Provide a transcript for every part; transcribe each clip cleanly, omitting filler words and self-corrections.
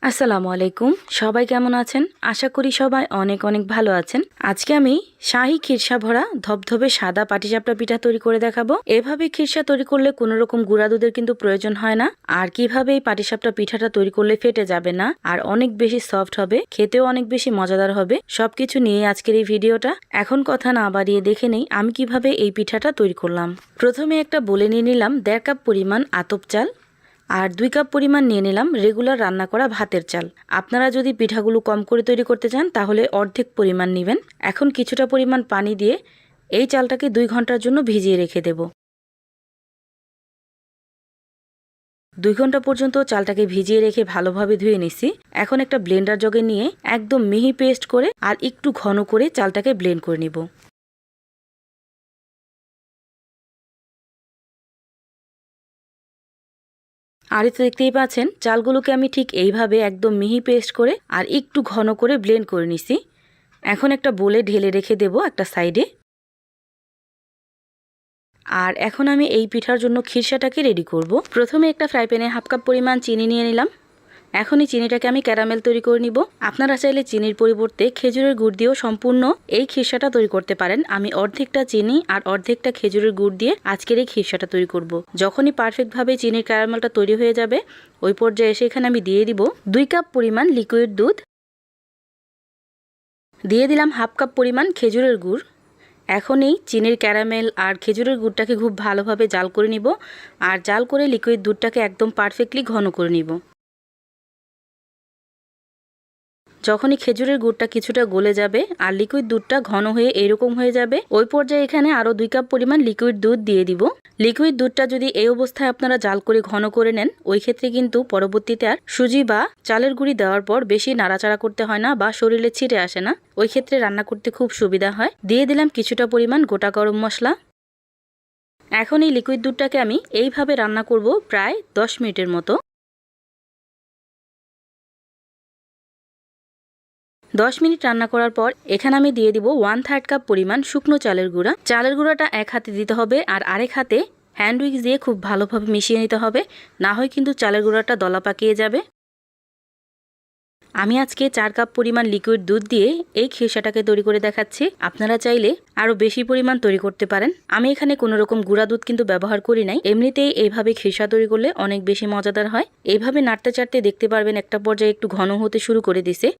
আসসালামু আলাইকুম। সবাই কেমন আছেন? আশা করি সবাই অনেক অনেক ভালো আছেন। আজকে আমি শাহী খিরসা ভরা ধবধবে সাদা পাটিসাপটা পিঠা তৈরি করে দেখাবো। এভাবে খিরসা তৈরি করলে কোনো রকম গুঁড়া দুধের কিন্তু প্রয়োজন হয় না। আর কিভাবে এই পাটিসাপটা পিঠাটা তৈরি করলে ফেটে যাবে না আর অনেক বেশি সফট হবে, খেতেও অনেক বেশি মজাদার হবে, সবকিছু নিয়ে আজকের এই ভিডিওটা। এখন কথা না বাড়িয়ে দেখে নেই আমি কিভাবে এই পিঠাটা তৈরি করলাম। প্রথমে একটা বলে নিয়ে নিলাম 1.5 কাপ পরিমাণ আতপ চাল, আর 2 কাপ পরিমাণ নিয়ে নিলাম রেগুলার রান্না করা ভাতের চাল। আপনারা যদি পিঠাগুলো কম করে তৈরি করতে চান তাহলে অর্ধেক পরিমাণ নেবেন। এখন কিছুটা পরিমাণ পানি দিয়ে এই চালটাকে 2 ঘন্টার জন্য ভিজিয়ে রেখে দেব। 2 ঘন্টা পর্যন্ত চালটাকে ভিজিয়ে রেখে ভালোভাবে ধুয়ে নিছি। এখন একটা ব্লেন্ডার জগে নিয়ে একদম মিহি পেস্ট করে আর একটু ঘন করে চালটাকে ব্লেন্ড করে নিব। আর তো দেখতেই পাচ্ছেন চালগুলোকে আমি ঠিক এইভাবে একদম মিহি পেস্ট করে আর একটু ঘন করে ব্লেন্ড করে নিছি। এখন একটা বোলে ঢেলে রেখে দেব একটা সাইডে। আর এখন আমি এই পিঠার জন্য খিরসাটাকে রেডি করব। প্রথমে একটা ফ্রাই প্যানে 1/2 কাপ পরিমাণ চিনি নিয়ে নিলাম। এখন এই চিনিটাকে আমি ক্যারামেল তৈরি করে নিব। আপনারা চাইলে চিনির পরিবর্তে খেজুরের গুড় দিয়েও সম্পূর্ণ এই খিরসাটা তৈরি করতে পারেন। আমি অর্ধেকটা চিনি আর অর্ধেকটা খেজুরের গুড় দিয়ে আজকের এই খিরসাটা তৈরি করব। যখনই পারফেক্টভাবে চিনির ক্যারামেলটা তৈরি হয়ে যাবে ওই পর্যায়ে এসে এখানে আমি দিয়ে দিব 2 কাপ পরিমাণ লিকুইড দুধ, দিয়ে দিলাম 1/2 কাপ পরিমাণ খেজুরের গুড়। এখন এই চিনির ক্যারামেল আর খেজুরের গুড়টাকে খুব ভালোভাবে জাল করে নিব। আর জাল করে লিকুইড দুধটাকে একদম পারফেক্টলি ঘন করে নিব। যখনই খেজুরের গুড়টা কিছুটা গলে যাবে আর লিকুইড দুধটা ঘন হয়ে এরকম হয়ে যাবে ওই পর্যায়ে এখানে আরও 2 কাপ পরিমাণ লিকুইড দুধ দিয়ে দিব। লিকুইড দুধটা যদি এই অবস্থায় আপনারা জাল করে ঘন করে নেন ওই ক্ষেত্রে কিন্তু পরবর্তীতে আর সুজি বা চালের গুঁড়ি দেওয়ার পর বেশি নাড়াচাড়া করতে হয় না বা শরীরে ছিটে আসে না। ওই ক্ষেত্রে রান্না করতে খুব সুবিধা হয়। দিয়ে দিলাম কিছুটা পরিমাণ গোটা গরম মশলা। এখন এই লিকুইড দুধটাকে আমি এইভাবে রান্না করব প্রায় 10 মিনিটের মতো। 10 মিনিট রান্না করার পর এখানে আমি দিয়ে দিব 1/3 কাপ পরিমাণ শুকনো চালের গুঁড়া। চালের গুঁড়াটা এক হাতে দিতে হবে আর আরেক হাতে হ্যান্ড উইক্স দিয়ে খুব ভালোভাবে মিশিয়ে নিতে হবে, না হয় কিন্তু চালের গুঁড়াটা দলা পাকিয়ে যাবে। আমি আজকে 4 কাপ পরিমাণ লিকুইড দুধ দিয়ে এই খিরসাটাকে তৈরি করে দেখাচ্ছি। আপনারা চাইলে আরও বেশি পরিমাণ তৈরি করতে পারেন। আমি এখানে কোনো রকম গুঁড়া দুধ কিন্তু ব্যবহার করি নাই। এমনিতেই এইভাবে খিরসা তৈরি করলে অনেক বেশি মজাদার হয়। এইভাবে নাড়তে চাড়তে দেখতে পারবেন একটা পর্যায়ে একটু ঘন হতে শুরু করে দিছে।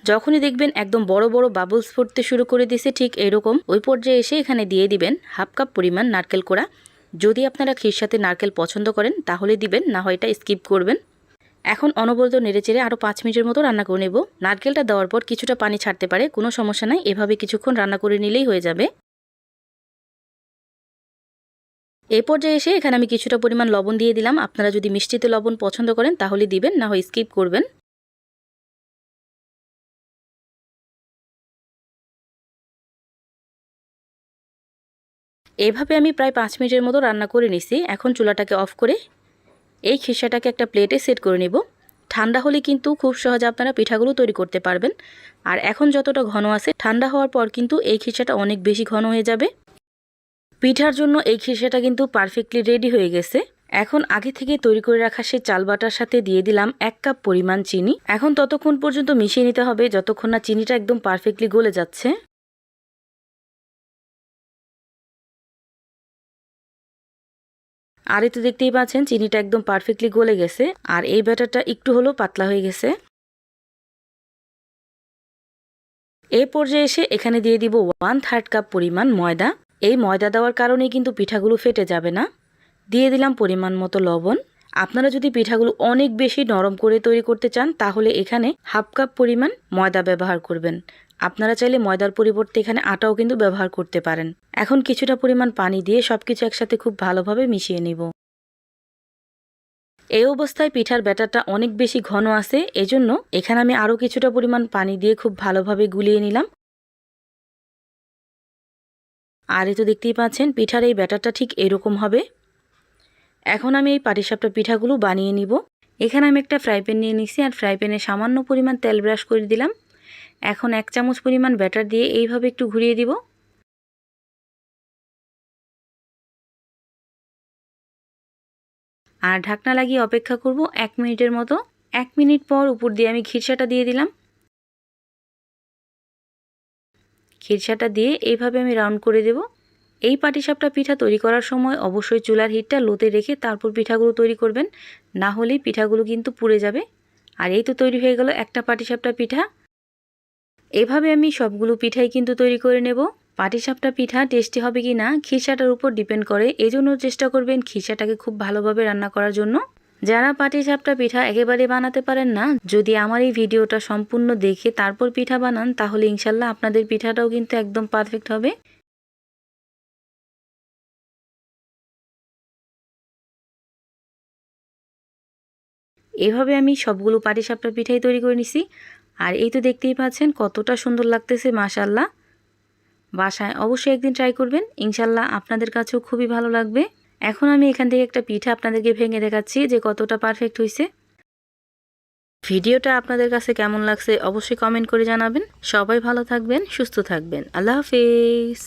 যখনই দেখবেন একদম বড় বড় বাবলস ফুটতে শুরু করে দিছে ঠিক এরকম ওই পর্যায়ে এসে এখানে দিয়ে দিবেন 1/2 কাপ পরিমাণ নারকেল কোড়া। যদি আপনারা খিরসাতে নারকেল পছন্দ করেন তাহলে দিবেন, না হয় এটা স্কিপ করবেন। এখন অনবরত নেড়েচেড়ে আরও 5 মিনিটের মতো রান্না করে নেব। নারকেলটা দেওয়ার পর কিছুটা পানি ছাড়তে পারে, কোনো সমস্যা নাই, এভাবে কিছুক্ষণ রান্না করে নিলেই হয়ে যাবে। এই পর্যায়ে এসে এখানে আমি কিছুটা পরিমাণ লবণ দিয়ে দিলাম। আপনারা যদি মিষ্টিতে লবণ পছন্দ করেন তাহলে দিবেন, না হয় স্কিপ করবেন। এভাবে আমি প্রায় 5 মিনিটের মতো রান্না করে নিছি। এখন চুলাটাকে অফ করে এই খিরসাটাকে একটা প্লেটে সেট করে নিব। ঠান্ডা হলে কিন্তু খুব সহজে আপনারা পিঠাগুলো তৈরি করতে পারবেন। আর এখন যতটা ঘন আছে ঠান্ডা হওয়ার পর কিন্তু এই খিরসাটা অনেক বেশি ঘন হয়ে যাবে। পিঠার জন্য এই খিরসাটা কিন্তু পারফেক্টলি রেডি হয়ে গেছে। এখন আগে থেকে তৈরি করে রাখা সেই চাল বাটার সাথে দিয়ে দিলাম 1 কাপ পরিমাণ চিনি। এখন ততক্ষণ পর্যন্ত মিশিয়ে নিতে হবে যতক্ষণ না চিনিটা একদম পারফেক্টলি গলে যাচ্ছে। আর এই তো দেখতেই পাচ্ছেন চিনিটা একদম পারফেক্টলি গলে গেছে আর এই ব্যাটারটা একটু হলেও পাতলা হয়ে গেছে। এই পর্যায়ে এসে এখানে দিয়ে দিব 1/3 কাপ পরিমাণ ময়দা। এই ময়দা দেওয়ার কারণেই কিন্তু পিঠাগুলো ফেটে যাবে না। দিয়ে দিলাম পরিমাণ মতো লবণ। আপনারা যদি পিঠাগুলো অনেক বেশি নরম করে তৈরি করতে চান তাহলে এখানে 1/2 কাপ পরিমাণ ময়দা ব্যবহার করবেন। আপনারা চাইলে ময়দার পরিবর্তে এখানে আটাও কিন্তু ব্যবহার করতে পারেন। এখন কিছুটা পরিমাণ পানি দিয়ে সবকিছু একসাথে খুব ভালোভাবে মিশিয়ে নিব। এই অবস্থায় পিঠার ব্যাটারটা অনেক বেশি ঘন আছে, এজন্য এখানে আমি আরও কিছুটা পরিমাণ পানি দিয়ে খুব ভালোভাবে গুলিয়ে নিলাম। আর এই তো দেখতেই পাচ্ছেন পিঠার এই ব্যাটারটা ঠিক এরকম হবে। এখন আমি এই পাটিসাপটা পিঠাগুলো বানিয়ে নিব। এখানে আমি একটা ফ্রাই প্যান নিয়ে নিছি আর ফ্রাই প্যানে সামান্য পরিমাণ তেল ব্রাশ করে দিলাম। এখন 1 চামচ পরিমাণ ব্যাটার দিয়ে এইভাবে একটু ঘুরিয়ে দিব। আর ঢাকনা লাগিয়ে অপেক্ষা করব 1 মিনিটের মতো। 1 মিনিট পর উপর দিয়ে আমি খিরসাটা দিয়ে দিলাম। খিরসাটা দিয়ে এইভাবে আমি রাউন্ড করে দেব। এই পাটিসাপটা পিঠা তৈরি করার সময় অবশ্যই চুলার হিটটা লোতে রেখে তারপর পিঠাগুলো তৈরি করবেন, না হলে পিঠাগুলো কিন্তু পুড়ে যাবে। আর এই তো তৈরি হয়ে গেল একটা পাটিসাপটা পিঠা। এভাবে আমি সবগুলো পিঠাই কিন্তু তৈরি করে নেব। পাটিসাপটা পিঠা টেস্টি হবে কি না খিরসাটার উপর ডিপেন্ড করে, এজন্য চেষ্টা করবেন খিরসাটাকে খুব ভালোভাবে রান্না করার জন্য। যারা পাটিসাপটা পিঠা একেবারে বানাতে পারেন না, যদি আমার এই ভিডিওটা সম্পূর্ণ দেখে তারপর পিঠা বানান, তাহলে ইনশাল্লাহ আপনাদের পিঠাটাও কিন্তু একদম পারফেক্ট হবে। এভাবে আমি সবগুলো পাটিসাপটা পিঠাই তৈরি করে নিছি। আর এই তো দেখতেই পাচ্ছেন কতটা সুন্দর লাগতেছে, মাশাআল্লাহ। বাসায় অবশ্যই একদিন ট্রাই করবেন, ইনশাল্লাহ আপনাদের কাছেও খুবই ভালো লাগবে। এখন আমি এখান থেকে একটা পিঠা আপনাদেরকে ভেঙে দেখাচ্ছি যে কতটা পারফেক্ট হয়েছে। ভিডিওটা আপনাদের কাছে কেমন লাগছে অবশ্যই কমেন্ট করে জানাবেন। সবাই ভালো থাকবেন, সুস্থ থাকবেন। আল্লাহ হাফেজ।